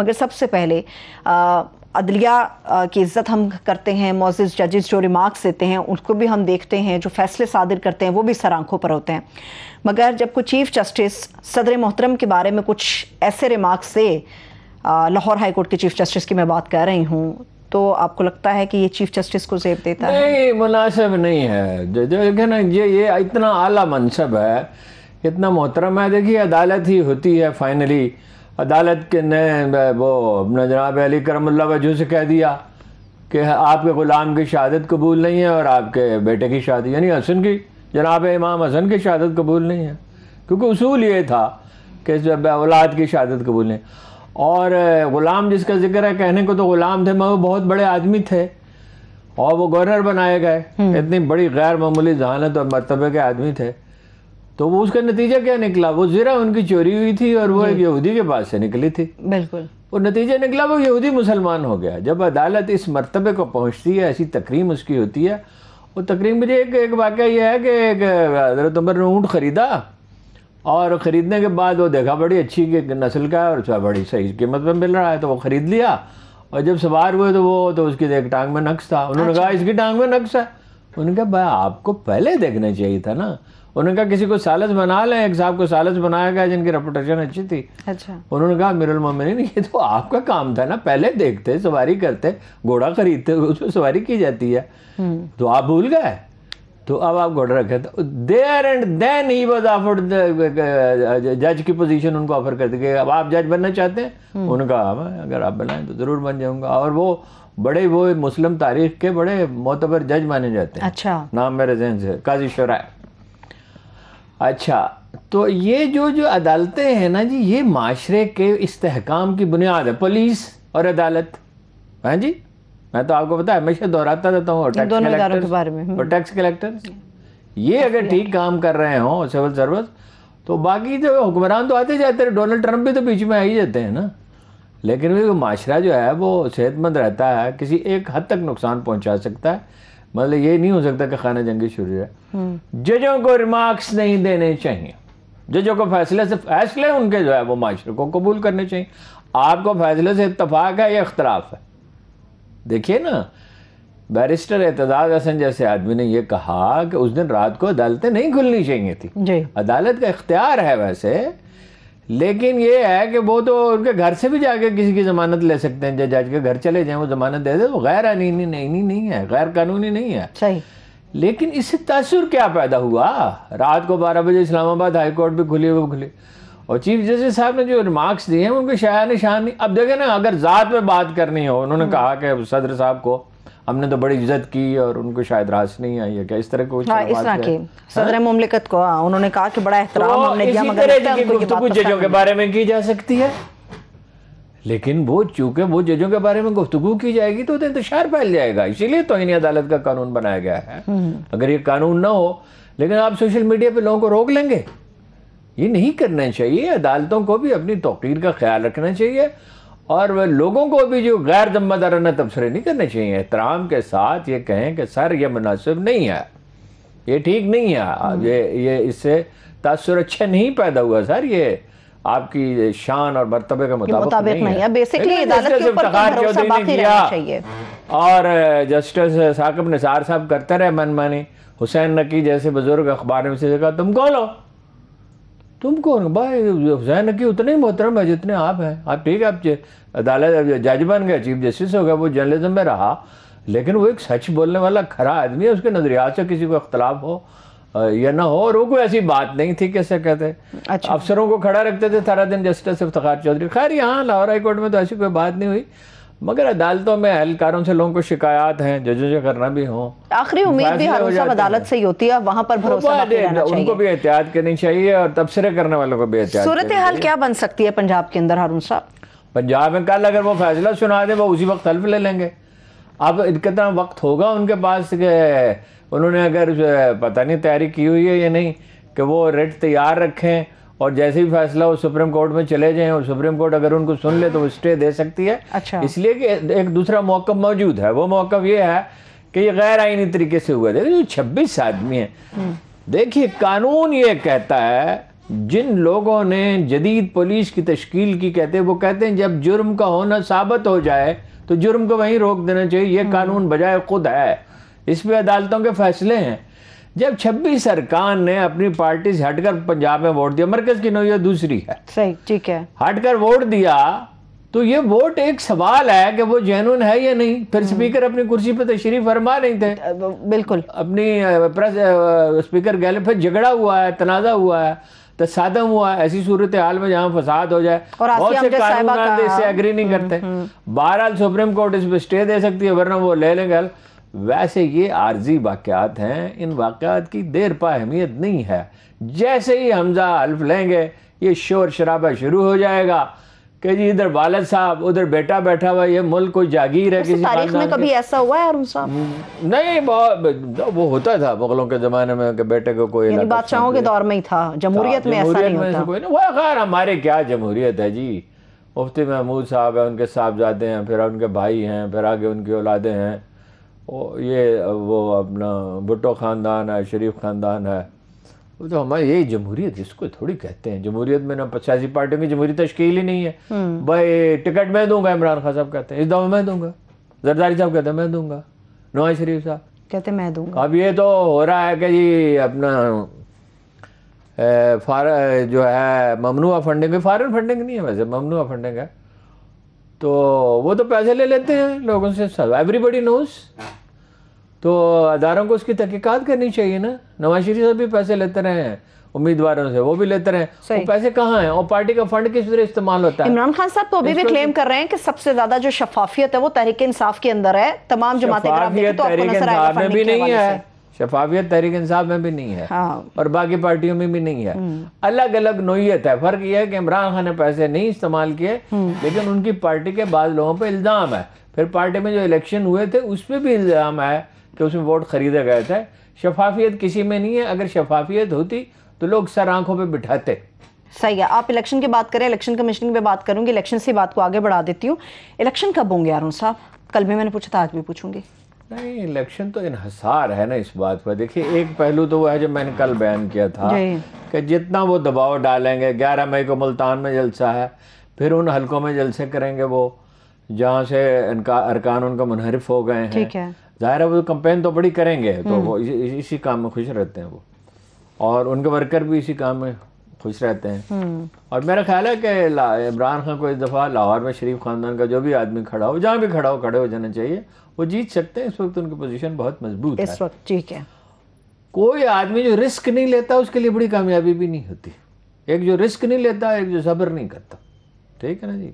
مگر سب سے پہلے عدلیہ کی عزت ہم کرتے ہیں، معزز ججز جو ریمارکس دیتے ہیں ان کو بھی ہم دیکھتے ہیں، جو فیصلے صادر کرتے ہیں وہ بھی سر آنکھوں پر ہوتے ہیں، مگر جب کوئی چیف جسٹس صدر محترم کے بارے میں کچھ ایسے ریمارکس دے، لاہور ہائی کورٹ کے چیف جسٹس کی میں بات کر رہی ہوں، تو آپ کو لگتا ہے کہ یہ چیف جسٹس کو زیب دیتا ہے؟ نہیں، مناسب نہیں ہے. دیکھیں نا، یہ اتنا اعلیٰ منصب ہے، اتنا محترم ہے. دیکھیے عدالت ہی ہوتی ہے فائنلی. عدالت کے نے وہ اپنا جناب علی کرم اللہ وجہ سے کہہ دیا کہ آپ کے غلام کی شہادت قبول نہیں ہے اور آپ کے بیٹے کی شہادت یعنی حسن کی، جناب امام حسن کی شہادت قبول نہیں ہے، کیونکہ اصول یہ تھا کہ اولاد کی شہادت قبول نہیں. اور غلام جس کا ذکر ہے، کہنے کو تو غلام تھے مگر وہ بہت بڑے آدمی تھے اور وہ گورنر بنائے گئے. اتنی بڑی غیر معمولی ذہانت اور مرتبے کے آدمی تھے. تو وہ اس کا نتیجہ کیا نکلا؟ وہ زرہ ان کی چوری ہوئی تھی اور وہ ایک یہودی کے پاس سے نکلی تھی. بالکل. وہ نتیجہ نکلا وہ یہودی مسلمان ہو گیا. جب عدالت اس مرتبے کو پہنچتی ہے، ایسی تکریم اس کی ہوتی ہے. وہ تکریم مجھے ایک واقعہ یہ ہے کہ ایک حضرت عمر نے اونٹ خریدا اور خریدنے کے بعد وہ دیکھا بڑی اچھی نسل کا ہے اور بڑی صحیح قیمت پہ مل رہا ہے، تو وہ خرید لیا. اور جب سوار ہوئے تو اس کی ایک ٹانگ میں نقص تھا. انہوں نے کہا اس کی ٹانگ میں نقص ہے. انہوں نے کہا بھائی آپ کو پہلے دیکھنا چاہیے تھا نا. انہوں نے کہا کسی کو سالس بنا لیں. ایک صاحب کو سالس بنایا گیا جن کی ریپوٹیشن اچھی تھی. انہوں نے کہا امیر المومنین یہ تو آپ کا کام تھا نا، پہلے دیکھتے، سواری کرتے، گھوڑا خریدتے، اس پہ سواری کی جاتی ہے، تو آپ بھول گئے. تو اب آپ گھوڑا رکھے تو there and then he was offered جج کی پوزیشن. ان کو آفر کر دی کہ اب آپ جج بننا چاہتے ہیں؟ انہوں نے کہا اگر آپ بنائیں تو ضرور بن جاؤں گا. اور وہ مسلم تاریخ کے بڑے معتبر جج مانے جاتے ہیں. اچھا، نام میرے ذہن سے قاضی شرائع. اچھا، تو یہ جو عدالتیں ہیں نا جی، یہ معاشرے کے استحکام کی بنیاد ہے. پولیس اور عدالت. ہاں جی، میں تو آپ کو پتا ہے ہمیشہ دہراتا رہتا ہوں. اور ٹیکس کلیکٹر یہ اگر ٹھیک کام کر رہے ہوں سول سروس، تو باقی جو حکمران تو آتے جاتے ہیں. ڈونلڈ ٹرمپ بھی تو بیچ میں آ ہی جاتے ہیں نا. لیکن وہ معاشرہ جو ہے وہ صحت مند رہتا ہے. کسی ایک حد تک نقصان پہنچا سکتا ہے. مطلب یہ نہیں ہو سکتا کہ خانہ جنگی شروع ہے. ججوں کو ریمارکس نہیں دینے چاہیے. ججوں کو فیصلے ان کے جو ہے وہ معاشرے کو قبول کرنے چاہیے. آپ کو فیصلے سے اتفاق ہے یا اختلاف ہے؟ دیکھیے نا، بیرسٹر اعتزاز حسن جیسے آدمی نے یہ کہا کہ اس دن رات کو عدالتیں نہیں کھلنی چاہیے تھی. عدالت کا اختیار ہے ویسے، لیکن یہ ہے کہ وہ تو ان کے گھر سے بھی جا کے کسی کی ضمانت لے سکتے ہیں. جج کے گھر چلے جائیں، وہ ضمانت دے دے. وہ غیر قانونی نہیں ہے، غیر قانونی نہیں ہے. صحیح. لیکن اس سے تاثر کیا پیدا ہوا؟ رات کو 12 بجے اسلام آباد ہائی کورٹ بھی کھلی. اور چیف جسٹس صاحب نے جو ریمارکس دیے ہیں ان کے شایع نشان نہیں. اب دیکھیں نا، اگر ذات میں بات کرنی ہو، انہوں نے کہا کہ صدر صاحب کو ہم نے تو بڑی عزت کی اور ان کو شاید راس نہیں آئی ہے. کیا اس طرح کو صدر مملکت کو انہوں نے کہا کہ بڑا احترام ہم نے دیا، مگر گفتگو ججوں کے بارے میں کی جا سکتی ہے. لیکن وہ چونکہ وہ ججوں کے بارے میں گفتگو کی جائے گی تو انتشار پھیل جائے گا. اسی لیے توہین عدالت کا قانون بنایا گیا ہے. اگر یہ قانون نہ ہو، لیکن آپ سوشل میڈیا پہ لوگوں کو روک لیں گے. یہ نہیں کرنا چاہیے. عدالتوں کو بھی اپنی توقیر کا خیال رکھنا چاہیے اور لوگوں کو بھی جو غیر ذمہ دارانہ تبصرے نہیں کرنے چاہیے. احترام کے ساتھ یہ کہیں کہ سر یہ مناسب نہیں ہے، یہ ٹھیک نہیں ہے، یہ اس سے تاثر اچھا نہیں پیدا ہوا سر، یہ آپ کی شان اور مرتبے کا مطابق نہیں ہے. بیسیکلی عدالت کے اوپر بھروسہ باقی رہنا چاہیے. اور جسٹس ثاقب نثار صاحب کرتے رہے من مانی. حسین نقی جیسے بزرگ اخبار میں سے کہا تم کون ہو؟ تم کون؟ بھائی حسین نقی اتنے ہی محترم ہے جتنے آپ ہیں. آپ ٹھیک ہے، آپ عدالت جج بن گئے، چیف جسٹس ہو گئے، وہ جرنلزم میں رہا، لیکن وہ ایک سچ بولنے والا کھرا آدمی ہے. اس کے نظریات سے کسی کو اختلاف ہو یا نہ ہو، اور وہ کوئی ایسی بات نہیں تھی کیسے کہتے افسروں کو کھڑا رکھتے تھے سارا دن جسٹس افتخار چودھری. خیر یہاں لاہور ہائی کورٹ میں تو ایسی کوئی بات نہیں ہوئی، مگر عدالتوں میں اہلکاروں سے لوگوں کو شکایات ہیں، ججوں سے کرنا بھی ہوں. آخری امید بھی ہارون صاحب عدالت سے ہی ہوتی ہے، وہاں پر بھروسہ باقی رہنا چاہیے. ان کو بھی احتیاط کرنی چاہیے اور تبصرے کرنے والوں کو بھی احتیاط. صورتحال کیا بن سکتی ہے پنجاب کے اندر ہارون صاحب؟ پنجاب میں کل اگر وہ فیصلہ سنا دیں، وہ اسی وقت حلف لے لیں گے. اب کتنا وقت ہوگا ان کے پاس کہ انہوں نے اگر پتہ نہیں تیاری کی ہوئی ہے یا نہیں، کہ وہ ریٹ تیار رکھیں اور جیسے بھی فیصلہ وہ سپریم کورٹ میں چلے جائیں، اور سپریم کورٹ اگر ان کو سن لے تو وہ اسٹے دے سکتی ہے. اس لیے کہ ایک دوسرا موقف موجود ہے. وہ موقف یہ ہے کہ یہ غیر آئینی طریقے سے ہوا. دیکھیں 26 آدمی ہیں. دیکھیے قانون یہ کہتا ہے جن لوگوں نے جدید پولیس کی تشکیل کی کہتے ہیں، وہ کہتے ہیں جب جرم کا ہونا ثابت ہو جائے تو جرم کو وہیں روک دینا چاہیے، یہ قانون بجائے خود ہے، اس پہ عدالتوں کے فیصلے ہیں۔ جب 26 ارکان نے اپنی پارٹی سے ہٹ کر پنجاب میں ووٹ دیا، مرکز کی نوعیت دوسری ہے، صحیح، ٹھیک ہے، ہٹ کر ووٹ دیا، تو یہ ووٹ ایک سوال ہے کہ وہ جینون ہے یا نہیں۔ پھر سپیکر اپنی کرسی پہ تشریف فرما نہیں تھے، بالکل اپنی سپیکر گہلوٹ، پھر جھگڑا ہوا ہے، تنازع ہوا ہے، تصادم ہوا ہے، ایسی صورتحال میں جہاں فساد ہو جائے بہت سے قانون اس سے ایگری نہیں کرتے، بہرحال سپریم کورٹ اس پہ اسٹے دے سکتی ہے، ورنہ وہ لے لیں گے۔ ویسے یہ عارضی واقعات ہیں، ان واقعات کی دیر پا اہمیت نہیں ہے۔ جیسے ہی حمزہ حلف لیں گے یہ شور شرابہ شروع ہو جائے گا کہ جی ادھر والد صاحب ادھر بیٹا بیٹھا ہوا، یہ ملک کوئی جاگیر ہے کسی تاریخ میں کبھی ایسا ہوا ہے ارون صاحب؟ نہیں، وہ ہوتا تھا مغلوں کے زمانے میں کہ بیٹے کو کوئی یعنی بادشاہوں کے دور میں ہی تھا، جمہوریت میں ایسا نہیں ہوتا۔ وہ خیر ہمارے کیا جمہوریت ہے جی، مفتی محمود صاحب ہیں، ان کے صاحبزادے ہیں، پھر ان کے بھائی ہیں، پھر آگے ان کی اولادیں ہیں، وہ اپنا بھٹو خاندان ہے، شریف خاندان ہے، وہ تو ہماری یہی جمہوریت جس کو تھوڑی کہتے ہیں۔ جمہوریت میں نہ سیاسی پارٹیوں کی جمہوری تشکیل ہی نہیں ہے۔ بھائی ٹکٹ میں دوں گا، عمران خان صاحب کہتے ہیں اس دفعہ میں دوں گا، زرداری صاحب کہتے ہیں میں دوں گا، نواز شریف صاحب کہتے ہیں میں دوں گا۔ اب یہ تو ہو رہا ہے کہ جی اپنا جو ہے ممنوع فنڈنگ، فارن فنڈنگ نہیں ہے ویسے، ممنوع فنڈنگ ہے، تو وہ تو پیسے لے لیتے ہیں لوگوں سے، ایوری بڈی نوز۔ تو اداروں کو اس کی تحقیقات کرنی چاہیے نا۔ نواز شریف صاحب بھی پیسے لیتے رہے ہیں امیدواروں سے، وہ بھی لیتے رہے ہیں، وہ پیسے کہاں ہیں، اور پارٹی کا فنڈ کس طرح استعمال ہوتا ہے؟ عمران خان صاحب تو ابھی بھی کلیم کر رہے ہیں کہ سب سے زیادہ جو شفافیت ہے وہ تحریک انصاف کے اندر ہے، تمام جماعتیں اگر آپ دیکھیں تو آپ کو نظر آئے گا فنڈنگ کے حوالے سے۔ شفافیت تحریک انصاف میں بھی نہیں ہے اور باقی پارٹیوں میں بھی نہیں ہے، الگ الگ نوعیت ہے۔ فرق یہ ہے کہ عمران خان نے پیسے نہیں استعمال کیے، لیکن ان کی پارٹی کے بعض لوگوں پہ الزام ہے۔ پھر پارٹی میں جو الیکشن ہوئے تھے اس پہ بھی الزام ہے کہ اس میں ووٹ خریدے گئے تھے۔ شفافیت کسی میں نہیں ہے، اگر شفافیت ہوتی تو لوگ سر آنکھوں پہ بٹھاتے۔ صحیح ہے، آپ الیکشن کی بات کریں، الیکشن کمیشننگ پہ بات کروں گی، الیکشن سے بات کو آگے بڑھا دیتی ہوں۔ الیکشن کب ہوں گے ارون صاحب؟ کل بھی میں نے پوچھا تھا، آج بھی پوچھوں گی۔ نہیں، الیکشن تو انحصار ہے نا اس بات پر۔ دیکھیے ایک پہلو تو وہ ہے جو میں نے کل بیان کیا تھا کہ جتنا وہ دباؤ ڈالیں گے، 11 مئی کو ملتان میں جلسہ ہے، پھر ان حلقوں میں جلسے کریں گے وہ جہاں سے ارکان ان کا منحرف ہو گئے ہیں، ظاہر ہے وہ کمپین تو بڑی کریں گے، تو وہ اسی کام میں خوش رہتے ہیں وہ، اور ان کے ورکر بھی اسی کام میں خوش رہتے ہیں۔ اور میرا خیال ہے کہ عمران خان کو اس دفعہ لاہور میں شریف خاندان کا جو بھی آدمی کھڑا ہو، جہاں بھی کھڑا ہو، کھڑے ہو جانا چاہیے، وہ جیت سکتے ہیں۔ اس وقت ان کی پوزیشن بہت مضبوط ہے اس وقت، ٹھیک ہے۔ کوئی آدمی جو رسک نہیں لیتا اس کے لیے بڑی کامیابی بھی نہیں ہوتی۔ ایک جو رسک نہیں لیتا، ایک جو صبر نہیں کرتا، ٹھیک ہے نا جی۔